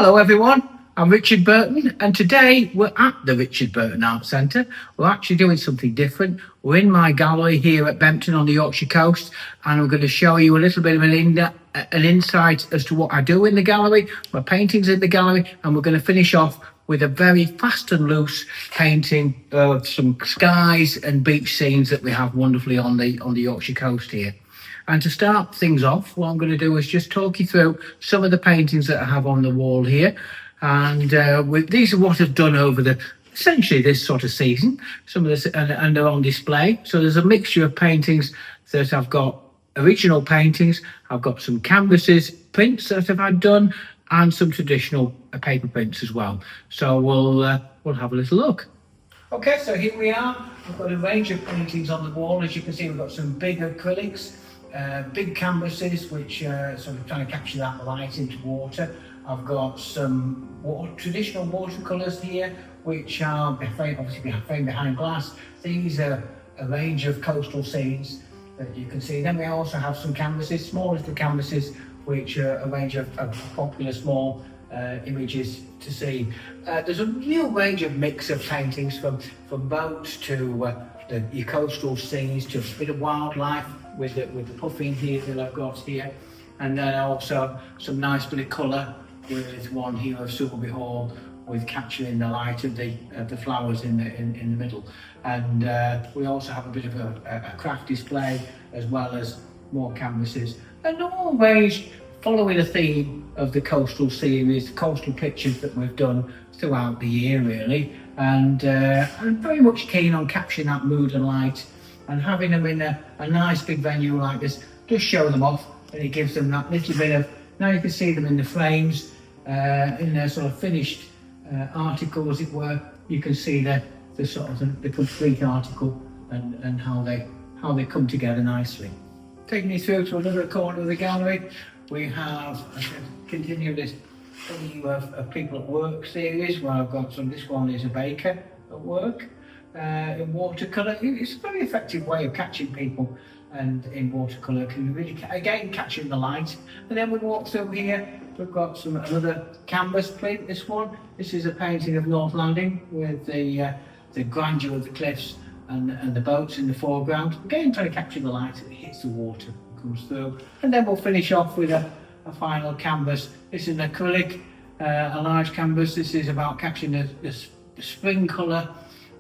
Hello everyone, I'm Richard Burton and today we're at the Richard Burton Art Centre. We're actually doing something different. We're in my gallery here at Bempton on the Yorkshire coast and I'm going to show you a little bit of an insight as to what I do in the gallery, my paintings in the gallery, and we're going to finish off with a very fast and loose painting of some skies and beach scenes that we have wonderfully on the Yorkshire coast here. And to start things off, what I'm going to do is just talk you through some of the paintings that I have on the wall here. And these are what I've done over essentially this sort of season. Some of this, and they're on display. So there's a mixture of paintings that I've got, original paintings. I've got some canvases, prints that I've had done, and some traditional paper prints as well. So we'll have a little look. Okay, so here we are. I've got a range of paintings on the wall. As you can see, we've got some big acrylics. Big canvases which sort of trying to capture that light into water. I've got some traditional watercolours here which are obviously framed behind glass. These are a range of coastal scenes that you can see. Then we also have some canvases, small little canvases, which are a range of popular small images to see. There's a real range of mix of paintings from boats to your coastal scenes to a bit of wildlife with the puffing here that I've got here, and then also some nice bit of colour with one here of Sowerby Hall with capturing the light of the flowers in the middle. And we also have a bit of a craft display as well as more canvases, and all ranged following a theme of the coastal series, coastal pictures that we've done throughout the year really. And I'm very much keen on capturing that mood and light, and having them in a nice big venue like this, just show them off, and it gives them that little bit of, now you can see them in the frames, in their sort of finished article as it were. You can see the sort of the complete article and how they come together nicely. Taking you through to another corner of the gallery, we have continued this theme of people at work series where I've got this one is a baker at work. In watercolour, it's a very effective way of catching people, and in watercolour can really again catching the light. And then we walk through here, we've got another canvas print. This is a painting of North Landing with the grandeur of the cliffs and the boats in the foreground. Again, trying to capture the light as it hits the water and comes through. And then we'll finish off with a final canvas. This is an acrylic, a large canvas. This is about capturing the spring colour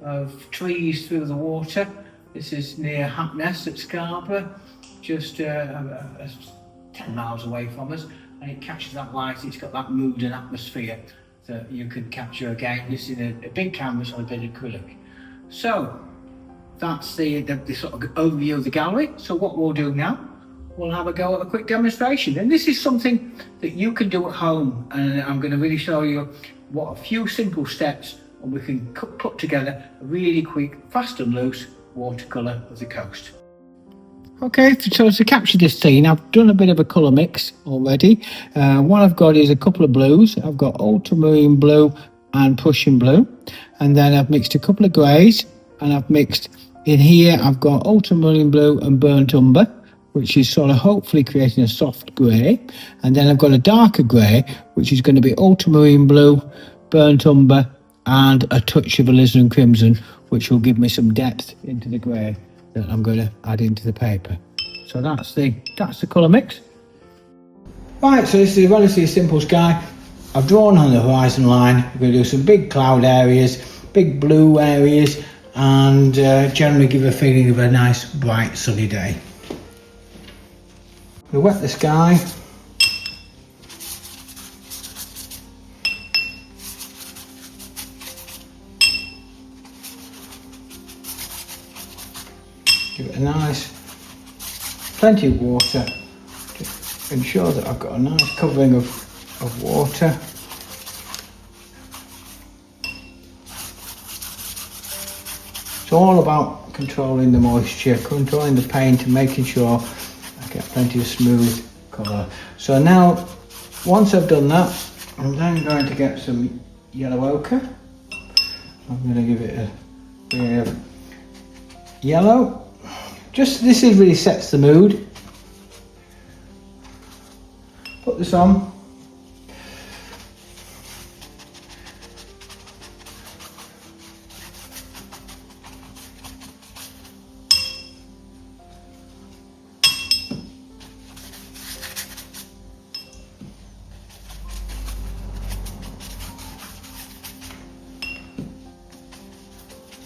of trees through the water. This is near Hackness at Scarborough, just 10 miles away from us, and it captures that light. It's got that mood and atmosphere that you can capture again. This is a big canvas on a bit of acrylic. So that's the sort of overview of the gallery. So what we'll do now, we'll have a go at a quick demonstration, and this is something that you can do at home, and I'm going to really show you what a few simple steps, and we can put together a really quick, fast and loose watercolour of the coast. Okay, so to capture this scene, I've done a bit of a colour mix already. What I've got is a couple of blues. I've got ultramarine blue and Prussian blue, and then I've mixed a couple of greys, and I've mixed in here, I've got ultramarine blue and burnt umber, which is sort of hopefully creating a soft grey, and then I've got a darker grey, which is going to be ultramarine blue, burnt umber, and a touch of alizarin crimson, which will give me some depth into the grey that I'm going to add into the paper. So that's the colour mix. Right, so this is a relatively simple sky. I've drawn on the horizon line. We're going to do some big cloud areas, big blue areas, and generally give a feeling of a nice bright sunny day. We wet the sky. Give it a nice, plenty of water to ensure that I've got a nice covering of water. It's all about controlling the moisture, controlling the paint, and making sure I get plenty of smooth colour. So now, once I've done that, I'm then going to get some yellow ochre. I'm going to give it a bit of yellow. This really sets the mood. Put this on.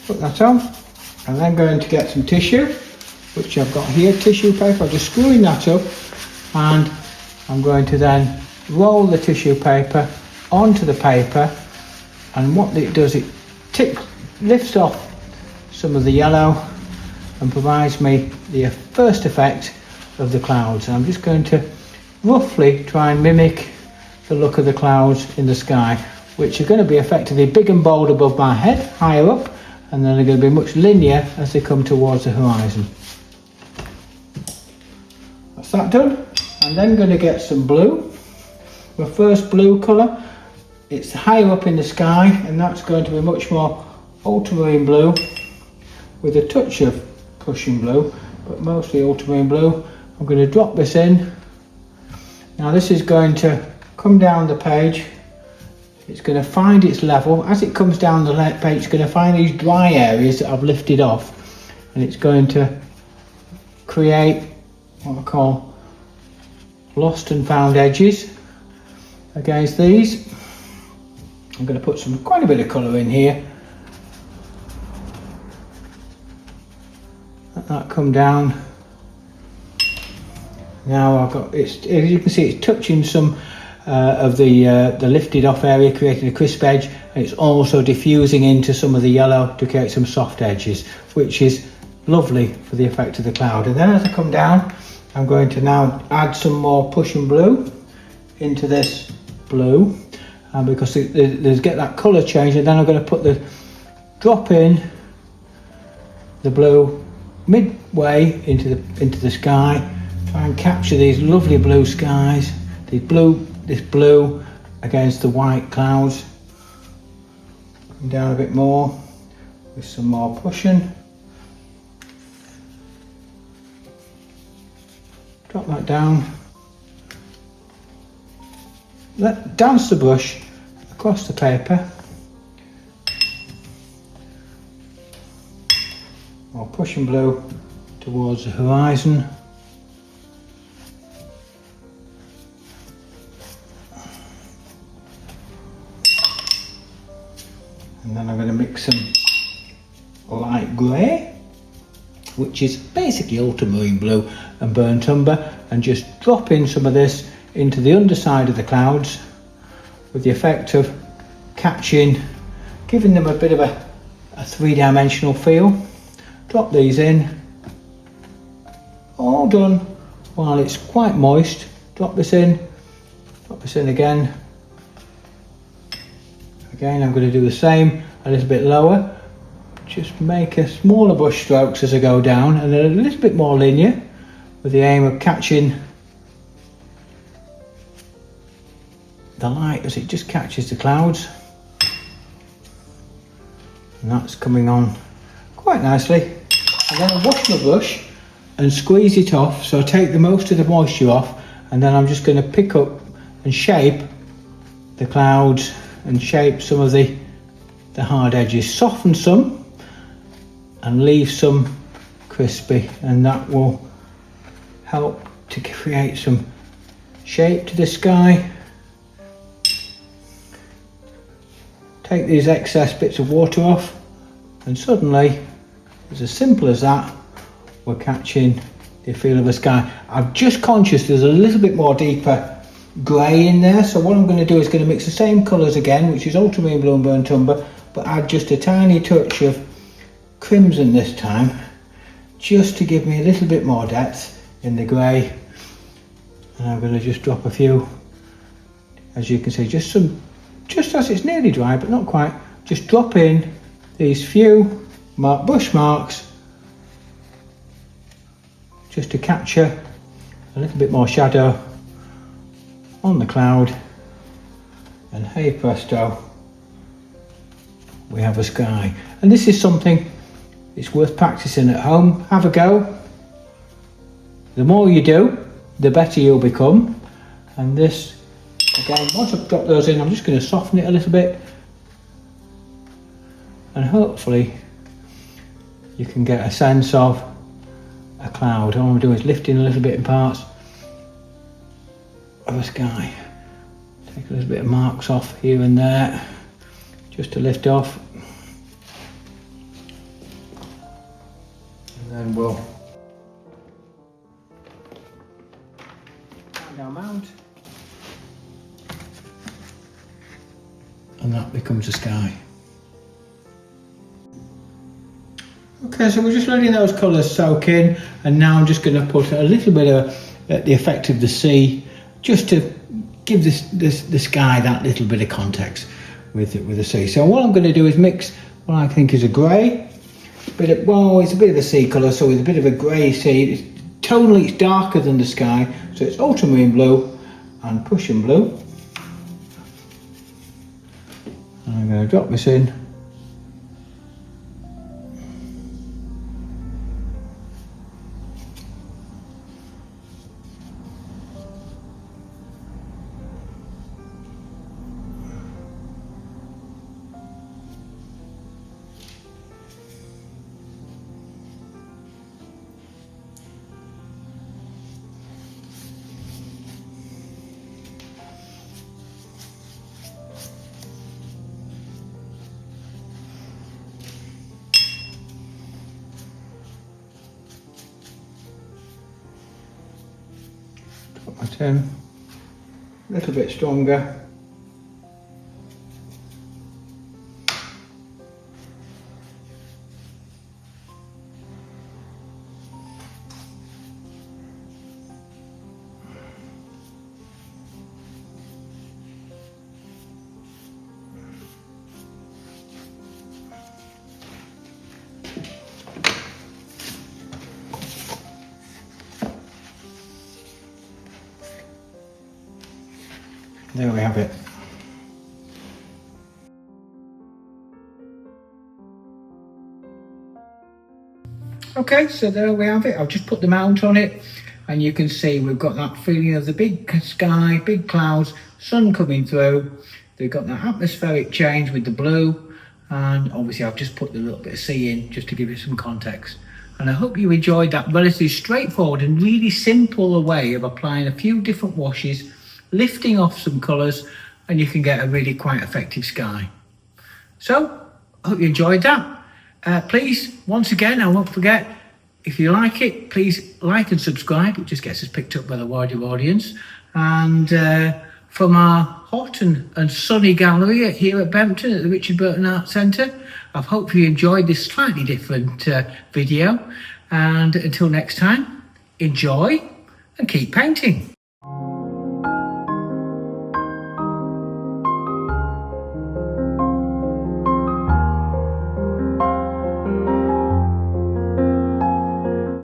Put that on. I'm then going to get some tissue, which I've got here, tissue paper. I'm just screwing that up, and I'm going to then roll the tissue paper onto the paper, and what it does, it lifts off some of the yellow and provides me the first effect of the clouds. And I'm just going to roughly try and mimic the look of the clouds in the sky, which are going to be effectively big and bold above my head, higher up, and then they're going to be much linear as they come towards the horizon. That's that done. I'm then going to get some blue. My first blue colour, it's higher up in the sky, and that's going to be much more ultramarine blue with a touch of Prussian blue, but mostly ultramarine blue. I'm going to drop this in. Now this is going to come down the page. It's going to find its level. As it comes down the page, it's going to find these dry areas that I've lifted off, and it's going to create what I call lost and found edges against these. I'm going to put quite a bit of colour in here. Let that come down. Now I've got as you can see, it's touching some of the lifted off area, creating a crisp edge, and it's also diffusing into some of the yellow to create some soft edges, which is lovely for the effect of the cloud. And then as I come down, I'm going to now add some more Prussian blue into this blue, because there's get that colour change, and then I'm going to drop in the blue midway into the sky, try and capture these lovely blue skies, this blue against the white clouds. Come down a bit more with some more Prussian. Drop that down. Dance the brush across the paper. More Prussian blue towards the horizon. And then I'm going to mix some light grey, which is basically ultramarine blue and burnt umber, and just drop in some of this into the underside of the clouds with the effect of giving them a bit of a three-dimensional feel. Drop these in, all done while it's quite moist. Drop this in again. Again, I'm going to do the same, a little bit lower. Just make a smaller brush strokes as I go down, and then a little bit more linear, with the aim of catching the light as it just catches the clouds. And that's coming on quite nicely. And then I wash my brush and squeeze it off, so I take the most of the moisture off, and then I'm just going to pick up and shape the clouds and shape some of the hard edges, soften some and leave some crispy, and that will help to create some shape to the sky. Take these excess bits of water off, and suddenly, it's as simple as that, we're catching the feel of the sky. I'm just conscious there's a little bit more deeper grey in there, so what I'm going to do is going to mix the same colours again, which is ultramarine blue and burnt umber, but add just a tiny touch of crimson this time, just to give me a little bit more depth in the grey. And I'm going to just drop a few, as you can see, just as it's nearly dry but not quite, just drop in these few brush marks just to capture a little bit more shadow on the cloud, and hey presto, we have a sky. And this is something it's worth practicing at home. Have a go. The more you do, the better you'll become. And this, again, once I've got those in, I'm just going to soften it a little bit, and hopefully you can get a sense of a cloud. All I'm doing is lifting a little bit in parts of the sky. Take a little bit of marks off here and there, just to lift off. And then we'll find our mount. And that becomes the sky. Okay, so we're just letting those colours soak in, and now I'm just going to put a little bit of the effect of the sea, just to give the sky that little bit of context with the sea. So what I'm going to do is mix what I think is a grey, it's a bit of a sea colour, so it's a bit of a grey sea. Tonally, it's darker than the sky, so it's ultramarine blue and Prussian blue. And I'm going to drop this in. Put my tin a little bit stronger. There we have it. Okay, so there we have it. I've just put the mount on it, and you can see we've got that feeling of the big sky, big clouds, sun coming through. They've got that atmospheric change with the blue, and obviously I've just put the little bit of sea in just to give it some context. And I hope you enjoyed that relatively straightforward and really simple way of applying a few different washes, lifting off some colours, and you can get a really quite effective sky. So, I hope you enjoyed that. Please, once again, I won't forget, if you like it, please like and subscribe. It just gets us picked up by the wider audience. And from our hot and sunny gallery here at Bempton at the Richard Burton Art Centre, I hope you enjoyed this slightly different video. And until next time, enjoy and keep painting.